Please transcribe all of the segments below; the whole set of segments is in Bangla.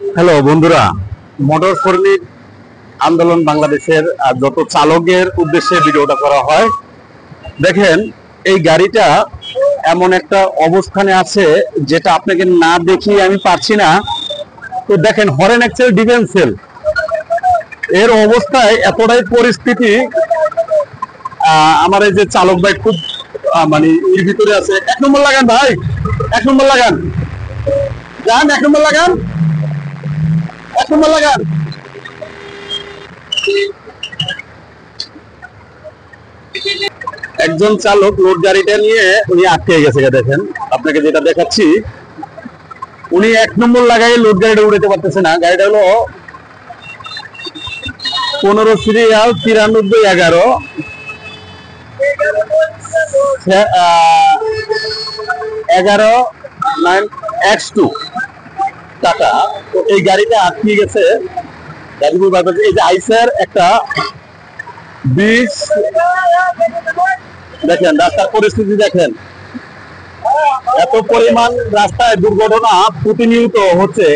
হ্যালো বন্ধুরা, মোটর শ্রমিক আন্দোলন বাংলাদেশের যত চালকের উদ্দেশ্যে ভিডিওটা করা হয়। দেখেন এই গাড়িটা এমন একটা অবস্থানে আছে যেটা আপনাকে না দেখিয়ে আমি পারছি না। তো দেখেন হরেন এক্সেল ডিফেন্স সেল এর অবস্থায় এতটাই পরিস্থিতি, আমার এই যে চালক ভাই খুব মানে এর ভিতরে আছে। 1 নম্বর লাগান ভাই, 1 নম্বর লাগান, যান 1 নম্বর লাগান, 1 নম্বর লাগান। একজন চালক লোড গাড়িটা নিয়ে উনি আটকে গেছে। দেখেন আপনাকে যেটা দেখাচ্ছি, উনি 1 নম্বর লাগাই লোড গাড়িটা উড়াতে পারতেছে না। গাড়িটা হলো 15 সিরিয়াল 9311 11-9X2 টাকা। তো এই গাড়িটা আটকে গেছে গাজীপুর বাইপাসে। এই যে আইসার একটা 20, দেখেন রাস্তার পরিস্থিতি দেখেন, এত পরিমাণ রাস্তায় দুর্ঘটনা প্রতিনিয়ত হচ্ছে।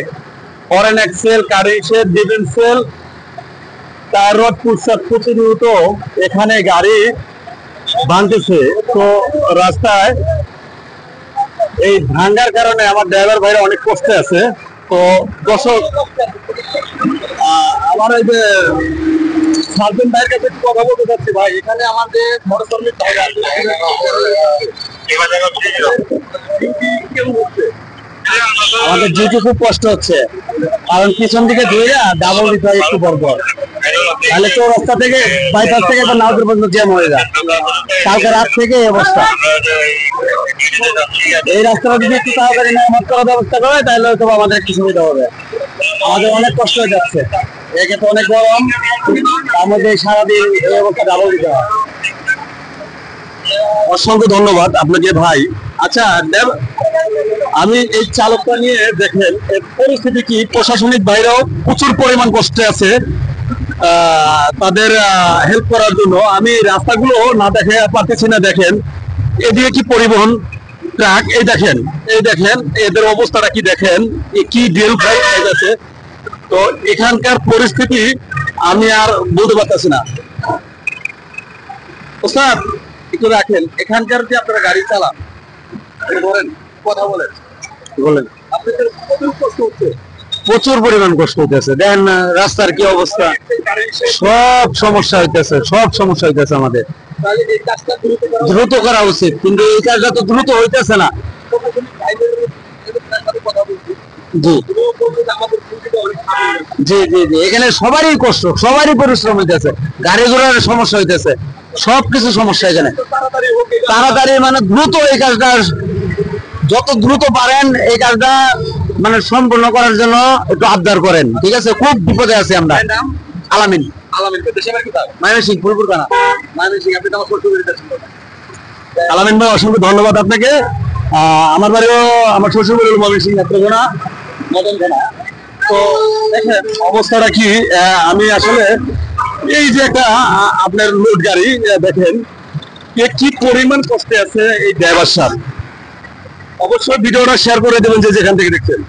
হরেন এক্সেল, কারেন্সেল, ডিফেন্স সেল, টায়ার রড পুরসাদ প্রতিনিয়ত এখানে গাড়ি ভাঙতেছে। তো রাস্তায় এই ভাঙ্গার কারণে আমার ড্রাইভার ভাইরা অনেক কষ্টে আছে। তো দর্শক, আমার এই যে সার্জন ভাইয়ের কাছে একটু কথা বলতে চাচ্ছি। ভাই, এখানে আমাদের মোটর শ্রমিক ভাইরা আমাদের ডিউটি খুব কষ্ট হচ্ছে, কারণ পিছন দিকে ধুয়ে ডাবল দিতে হয় একটু পর পর, তাহলে তো রাস্তা থেকে বাইপাস থেকে নাওদের পর্যন্ত জ্যাম হয়ে যায়। কালকে রাত থেকে এই অবস্থা। এই রাস্তাটা যদি একটু তাড়াতাড়ি মেরামত করার ব্যবস্থা করে তাহলে হয়তো আমাদের একটু সুবিধা হবে। আমাদের অনেক কষ্ট হয়ে যাচ্ছে, একে তো অনেক গরম, তার মধ্যে সারাদিন এই অবস্থা ডাবল দিতে হয়। অসংখ্য ধন্যবাদ আপনাকে ভাই। আচ্ছা, আমি এই চালকটা নিয়ে দেখেন এর পরিস্থিতি কি। প্রশাসনিক বাইরেও প্রচুর পরিমাণ কষ্টে আছে তাদের হেল্প করার জন্য। আমি রাস্তাগুলো না দেখে পারতেছি না। দেখেন এদিকে কি পরিবহন ট্রাক, এই দেখেন, এই দেখেন এদের অবস্থাটা কি দেখেন, কি ডেল খাই হয়ে গেছে। তো এখানকার পরিস্থিতি আমি আর বলতে পারতেছি না। ওস্তাদ একটু রাখেন, এখানকার যে আপনারা গাড়ি চালান, বলেন, কথা বলেন, আপনাদের প্রচুর কষ্ট হচ্ছে, প্রচুর পরিমাণ কষ্ট হইতেছে। দেখেন রাস্তার কি অবস্থা, সব সমস্যা হইতেছে, সব সমস্যা হইতেছে। আমাদের দ্রুত করা উচিত, কিন্তু এই কাজটা তো দ্রুত হইতেছে না। জি জি জি, এখানে সবারই কষ্ট, সবারই পরিশ্রম হইতেছে, গাড়ি ঘোড়ার সমস্যা হইতেছে, সবকিছু সমস্যা। এখানে তাড়াতাড়ি মানে দ্রুত এই কাজটা, যত দ্রুত পারেন এই কাজটা মানে সম্পূর্ণ করার জন্য একটু আবদার করেন, ঠিক আছে? খুব বিপদে আছি আমরা। আলামিন, ময়মনসিংহ, ফুলপুর থানা, ময়মনসিংহ। আপনি তো আমার শ্বশুর বাড়িতে ছিলেন। আলামিন ভাই, অসংখ্য ধন্যবাদ আপনাকে। আমার বাড়িও, আমার শ্বশুর বাড়ি হলো ময়মনসিংহ নেত্রকোনা, মদন থানা। তো দেখেন অবস্থাটা কি। আমি আসলে এই যে একটা আপনার লোড গাড়ি, দেখেন কি পরিমাণ কষ্টে আছে এই ড্রাইভার সাহেব। অবশ্যই ভিডিওটা শেয়ার করে দেবেন যে যেখান থেকে দেখছেন।